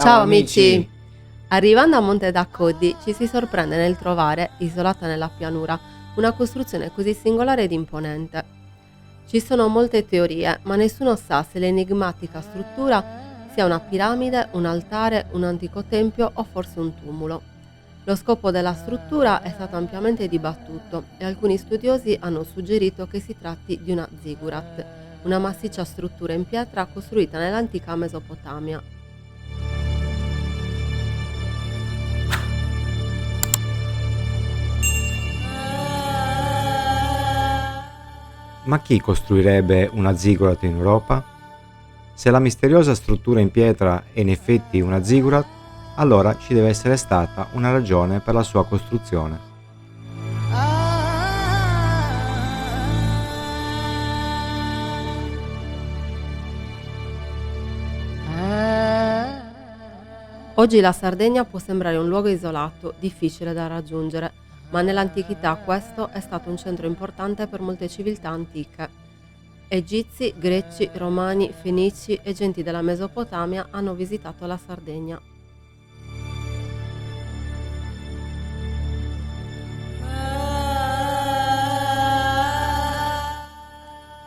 Ciao amici! Arrivando a Monte d'Accoddi ci si sorprende nel trovare, isolata nella pianura, una costruzione così singolare ed imponente. Ci sono molte teorie, ma nessuno sa se l'enigmatica struttura sia una piramide, un altare, un antico tempio o forse un tumulo. Lo scopo della struttura è stato ampiamente dibattuto e alcuni studiosi hanno suggerito che si tratti di una ziggurat, una massiccia struttura in pietra costruita nell'antica Mesopotamia. Ma chi costruirebbe una ziggurat in Europa? Se la misteriosa struttura in pietra è in effetti una ziggurat, allora ci deve essere stata una ragione per la sua costruzione. Oggi la Sardegna può sembrare un luogo isolato, difficile da raggiungere, ma nell'antichità questo è stato un centro importante per molte civiltà antiche. Egizi, greci, romani, fenici e genti della Mesopotamia hanno visitato la Sardegna.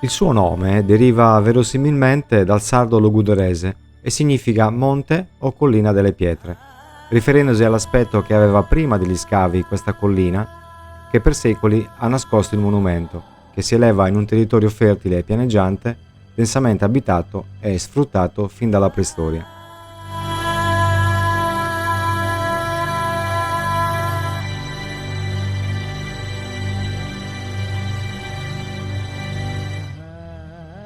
Il suo nome deriva verosimilmente dal sardo logudorese e significa monte o collina delle pietre, riferendosi all'aspetto che aveva prima degli scavi questa collina che per secoli ha nascosto il monumento, che si eleva in un territorio fertile e pianeggiante, densamente abitato e sfruttato fin dalla preistoria.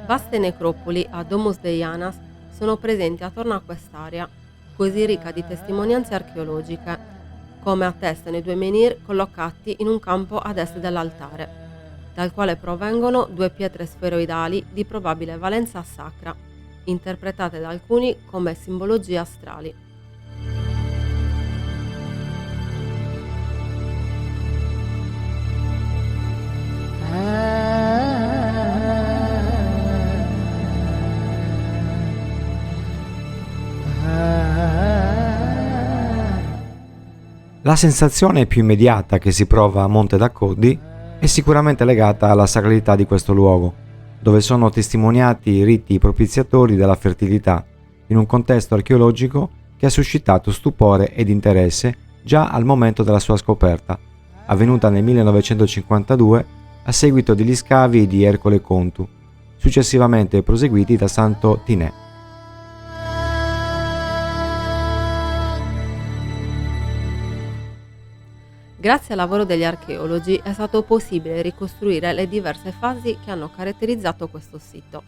Vaste necropoli a Domus Deianas sono presenti attorno a quest'area, così ricca di testimonianze archeologiche, come attestano i due menhir collocati in un campo ad est dell'altare, dal quale provengono due pietre sferoidali di probabile valenza sacra, interpretate da alcuni come simbologie astrali. La sensazione più immediata che si prova a Monte d'Accoddi è sicuramente legata alla sacralità di questo luogo, dove sono testimoniati i riti propiziatori della fertilità, in un contesto archeologico che ha suscitato stupore ed interesse già al momento della sua scoperta, avvenuta nel 1952 a seguito degli scavi di Ercole Contu, successivamente proseguiti da Santo Tinè. Grazie al lavoro degli archeologi è stato possibile ricostruire le diverse fasi che hanno caratterizzato questo sito,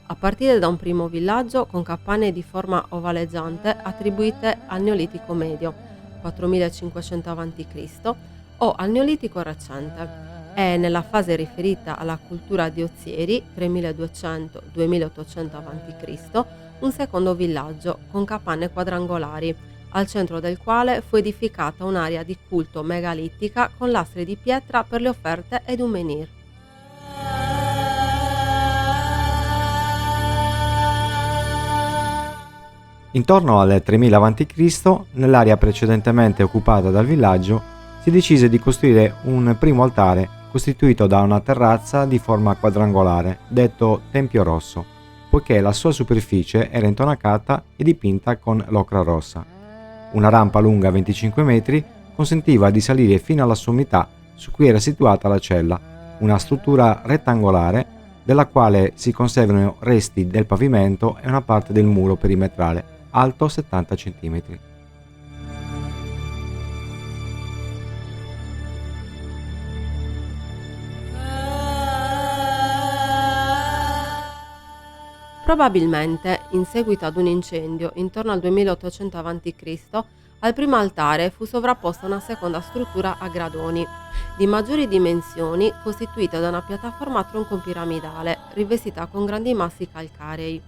a partire da un primo villaggio con capanne di forma ovaleggiante attribuite al Neolitico medio, 4500 a.C., o al Neolitico recente, e nella fase riferita alla cultura di Ozieri, 3200-2800 a.C., un secondo villaggio con capanne quadrangolari, al centro del quale fu edificata un'area di culto megalittica con lastre di pietra per le offerte ed un menhir. Intorno al 3000 a.C., nell'area precedentemente occupata dal villaggio, si decise di costruire un primo altare costituito da una terrazza di forma quadrangolare, detto Tempio Rosso, poiché la sua superficie era intonacata e dipinta con l'ocra rossa. Una rampa lunga 25 metri consentiva di salire fino alla sommità su cui era situata la cella, una struttura rettangolare della quale si conservano resti del pavimento e una parte del muro perimetrale, alto 70 cm. Probabilmente, in seguito ad un incendio intorno al 2800 a.C., al primo altare fu sovrapposta una seconda struttura a gradoni, di maggiori dimensioni, costituita da una piattaforma a tronco piramidale, rivestita con grandi massi calcarei.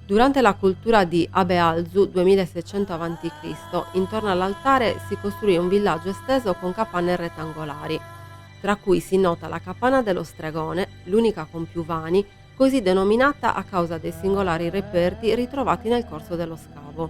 Durante la cultura di Abealzu 2600 a.C., intorno all'altare si costruì un villaggio esteso con capanne rettangolari, tra cui si nota la capanna dello Stregone, l'unica con più vani, così denominata a causa dei singolari reperti ritrovati nel corso dello scavo.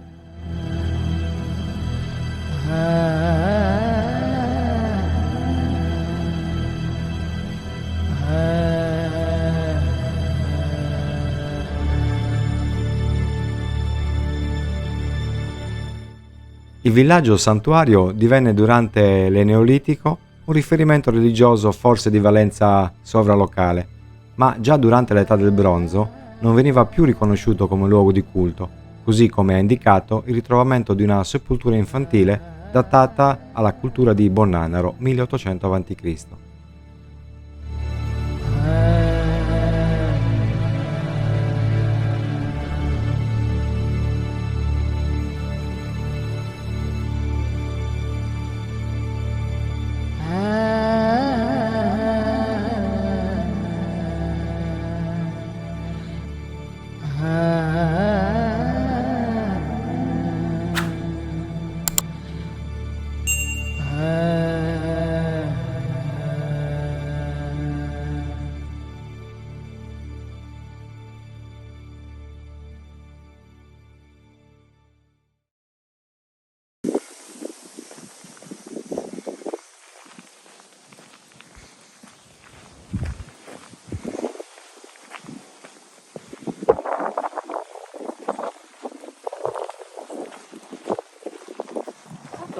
Il villaggio santuario divenne durante l'Eneolitico un riferimento religioso forse di valenza sovralocale, ma già durante l'età del bronzo non veniva più riconosciuto come luogo di culto, così come ha indicato il ritrovamento di una sepoltura infantile datata alla cultura di Bonnanaro, 1800 a.C.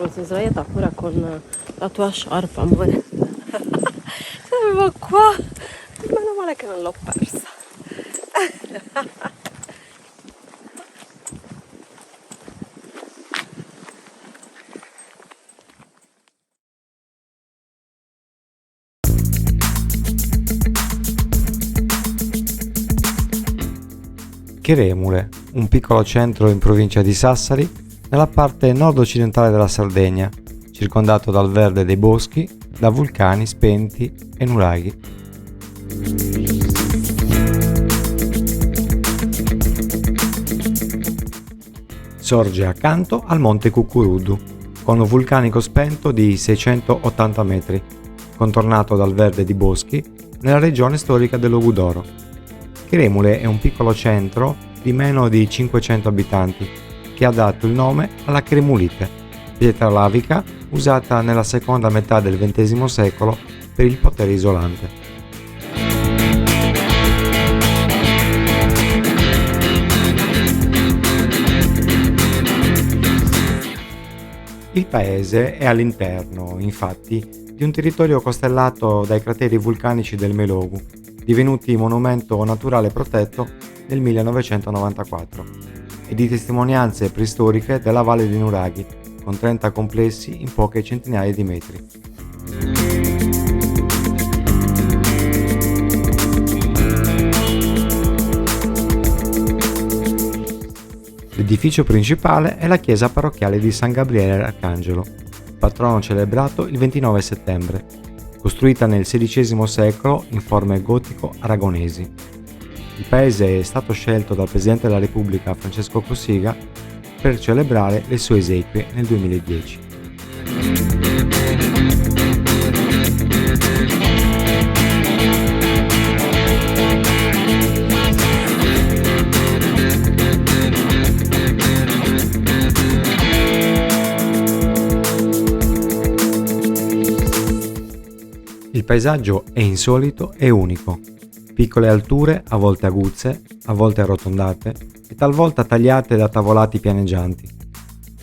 Mi sono sdraiata pure con la tua sciarpa, amore. Ce l'avevo qua. Meno male che non l'ho persa. Cheremule, un piccolo centro in provincia di Sassari, nella parte nord-occidentale della Sardegna, circondato dal verde dei boschi, da vulcani spenti e nuraghi. Sorge accanto al monte Cucurudu, con un vulcanico spento di 680 metri, contornato dal verde di boschi, nella regione storica dell'Ogudoro. Cheremule è un piccolo centro di meno di 500 abitanti, che ha dato il nome alla cremulite, pietra lavica usata nella seconda metà del XX secolo per il potere isolante. Il paese è all'interno, infatti, di un territorio costellato dai crateri vulcanici del Melogu, divenuti monumento naturale protetto nel 1994. E di testimonianze preistoriche della Valle dei Nuraghi, con 30 complessi in poche centinaia di metri. L'edificio principale è la chiesa parrocchiale di San Gabriele Arcangelo, patrono celebrato il 29 settembre, costruita nel XVI secolo in forme gotico-aragonesi. Il paese è stato scelto dal Presidente della Repubblica Francesco Cossiga per celebrare le sue esequie nel 2010. Il paesaggio è insolito e unico. Piccole alture, a volte aguzze, a volte arrotondate e talvolta tagliate da tavolati pianeggianti.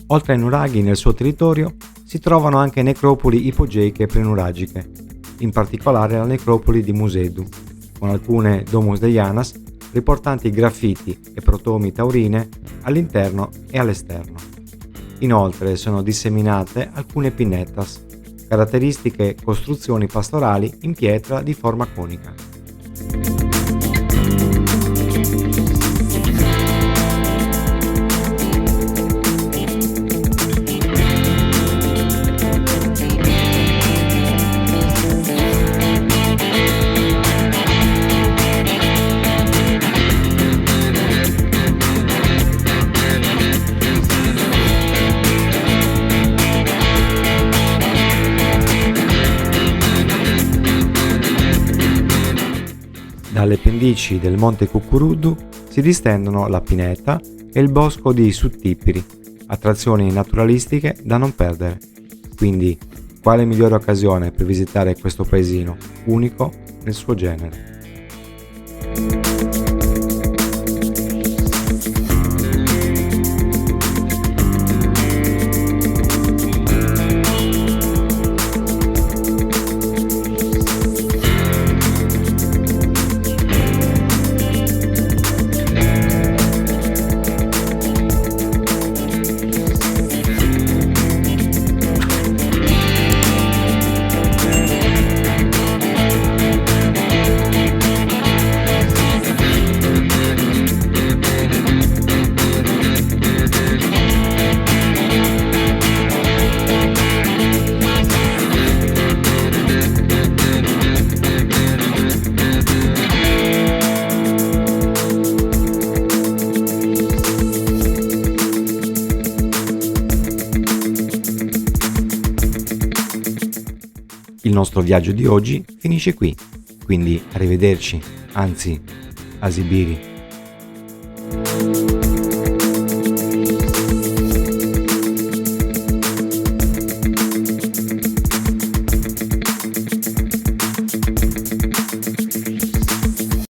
Oltre ai nuraghi nel suo territorio si trovano anche necropoli ipogeiche prenuragiche, in particolare la necropoli di Musedu, con alcune Domus Deianas riportanti graffiti e protomi taurine all'interno e all'esterno. Inoltre sono disseminate alcune pinnetas, caratteristiche costruzioni pastorali in pietra di forma conica. Dalle pendici del monte Cucurudu si distendono la pineta e il bosco di Suttipiri, attrazioni naturalistiche da non perdere. Quindi, quale migliore occasione per visitare questo paesino, unico nel suo genere? nostro viaggio di oggi finisce qui, quindi arrivederci, anzi, a Sibiri.